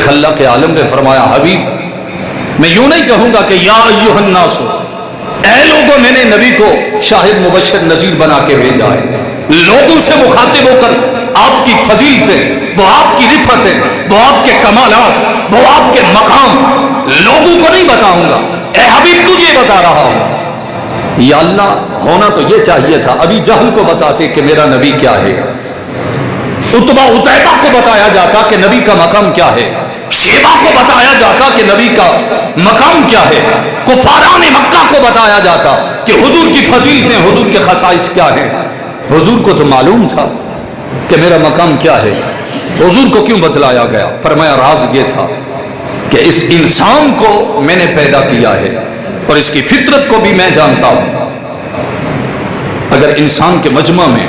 खल्लाक़ आलम ने फरमाया, हबीब मैं यूं नहीं कहूंगा कि या अय्युहन नास, ऐ लोगों, मैंने नबी को शाहिद मुबश्शिर नज़ीर बना के भेजा है। लोगों से मुखातिब होकर आपकी फजीलतें, वो आपकी रिफतें, वो आपके कमालात, वो आपके मकाम लोगों को नहीं बताऊंगा, ऐ हबीब तुझे बता रहा हूं। या अल्लाह, होना तो ये चाहिए था अभी जहल को बताते कि मेरा नबी क्या है, उतबा उतैबा को बताया जाता कि नबी का मकाम क्या है, शेबा को बताया जाता कि नबी का मकाम क्या है, कुफारान मक्का को बताया जाता कि हुजूर की फजीलतें, हुजूर के खसाइस क्या है। हुजूर को तो मालूम था कि मेरा मकाम क्या है, हुजूर को क्यों बतलाया गया? फरमाया राज ये था कि इस इंसान को मैंने पैदा किया है और इसकी फितरत को भी मैं जानता हूं। अगर इंसान के मजमा में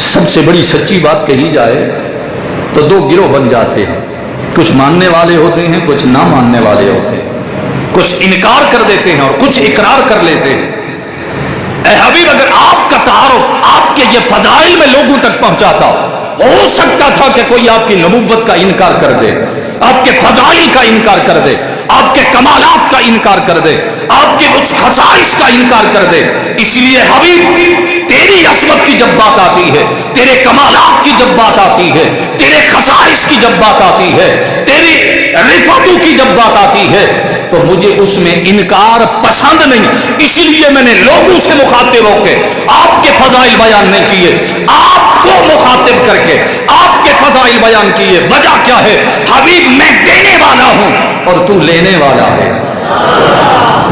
सबसे बड़ी सच्ची बात कही जाए तो दो गिरोह बन जाते हैं, कुछ मानने वाले होते हैं, कुछ ना मानने वाले होते हैं, कुछ इनकार कर देते हैं और कुछ इकरार कर लेते हैं। ऐ हबीब, अगर आपका तारुफ आपके ये फजाइल में लोगों तक पहुंचाता, हो सकता था कि कोई आपकी नबुव्वत का इनकार कर दे, आपके फजाइल का इनकार कर दे, आपके कमालात का इनकार कर दे, आपके उस खसाइस का इनकार कर दे। इसलिए हबीब, तेरी असमत की जब बात आती है, तेरे कमालात की जब बात आती है, तेरे खसाइस की जब बात आती है, तेरी रिफतों की जब बात आती है, तो मुझे उसमें इनकार पसंद नहीं। इसलिए मैंने लोगों से मुखातिब होकर आपके फजाइल बयान नहीं किए, आपको मुखातिब करके आपके फजाइल बयान किए। वजह क्या है? हबीब, मैं देने वाला हूं और तू लेने वाला है।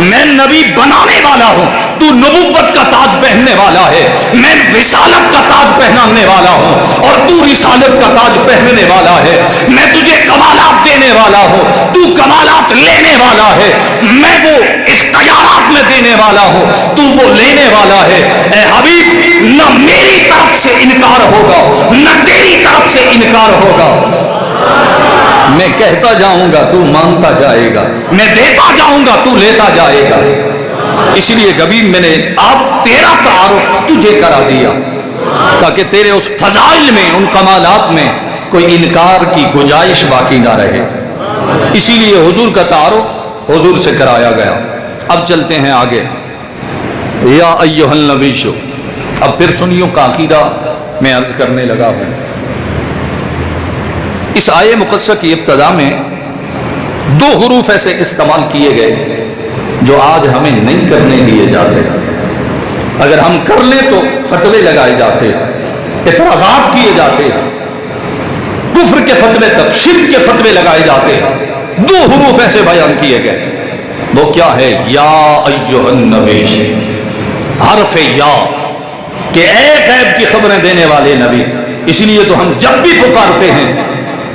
मैं नबी बनाने वाला हूं, तू नबुव्वत का ताज पहनने वाला है। मैं रिसालत का ताज पहनाने वाला हूं और तू रिसालत का ताज पहनने वाला है। मैं तुझे कमालात देने वाला हूं, तू कमालात लेने वाला है। मैं वो इख्तियारात में देने वाला हूं, तू वो लेने वाला है। ऐ हबीब, न मेरी तरफ से इनकार होगा, न तेरी तरफ से इनकार होगा। मैं कहता जाऊंगा तू मानता जाएगा, मैं देता जाऊंगा तू लेता जाएगा। इसलिए कभी मैंने आप तेरा तारुफ तुझे करा दिया ताकि तेरे उस फजाइल में, उन कमालात में कोई इनकार की गुंजाइश बाकी ना रहे। इसीलिए हुजूर का तारुफ हुजूर से कराया गया। अब चलते हैं आगे। या अय्युहल नबीशो, अब फिर सुनियो का अकीदा मैं अर्ज करने लगा हूं। इस आये मुक़द्दसा की इब्तिदा में दो हुरूफ ऐसे इस्तेमाल किए गए जो आज हमें नहीं करने दिए जाते। अगर हम कर लें तो फतवे लगाए जाते, इतराज़ात किए जाते, कुफ्र के फतवे तक शिर्क के फतवे लगाए जाते। दो हुरूफ ऐसे बयान किए गए, वो क्या है? या अय्युहन नबी, हर्फ या कि एक गैब की खबरें देने वाले नबी। इसलिए तो हम जब भी पुकारते हैं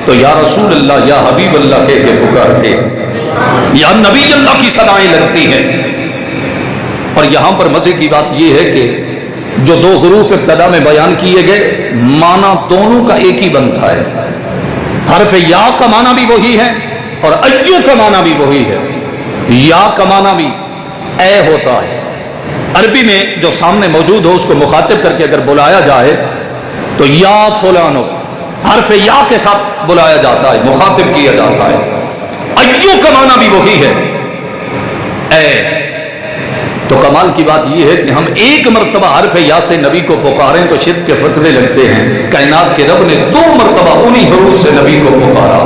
तो या रसूल अल्लाह, या हबीब अल्लाह कह के पुकारते हैं, या नबी अल्लाह की सदाएं लगती हैं। और यहां पर मजे की बात यह है कि जो दो हुरूफ इब्तिदा में बयान किए गए, माना दोनों का एक ही बनता है। हर्फ या का माना भी वही है और अय्यु का माना भी वही है। या का माना भी ए होता है। अरबी में जो सामने मौजूद हो उसको मुखातिब करके अगर बुलाया जाए तो या फुलानो, हर्फ या के साथ बुलाया जाता है, मुखातिब किया जाता है। अय्यू का माना भी वही है, ए। तो कमाल की बात यह है कि हम एक मरतबा हर्फ या से नबी को पुकारें तो शिर्क के फतवे लगते हैं। कायनात के रब ने दो मरतबा उन्हीं हुरूफ से नबी को पुकारा।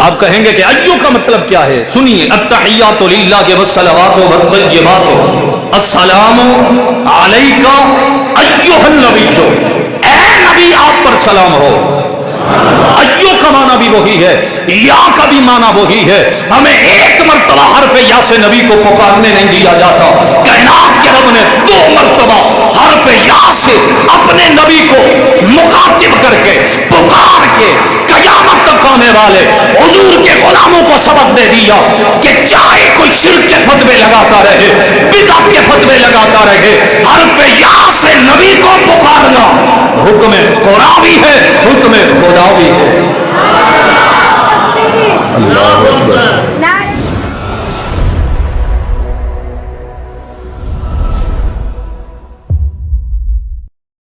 आप कहेंगे कि अय्यू का मतलब क्या है? सुनिए, अत्तहियातु लिल्लाहि वस्सलावातु वत्तय्यिबातु अस्सलामु अलैका अय्युहन नबिय्यु, ऐ नबी आप पर सलाम हो। अय्यू का माना भी वही है, या का भी माना वही है। हमें एक मरतबा हर्फ या से नबी को पुकारने नहीं दिया जाता। कायनात के रब ने दो मरतबा हर्फ या से अपने नबी को मुखातिब करके पुकार के कयामत तक आने वाले हुजूर के गुलामों को सबक दे दिया कि चाहे कोई शिर्क के फतवे लगाता रहे, बिदअत के फतवे लगाता रहे, हर्फ या से नबी को पुकारना हुक्म कुरान भी है, हुक्म खुदा भी है। अल्लाह अकबर।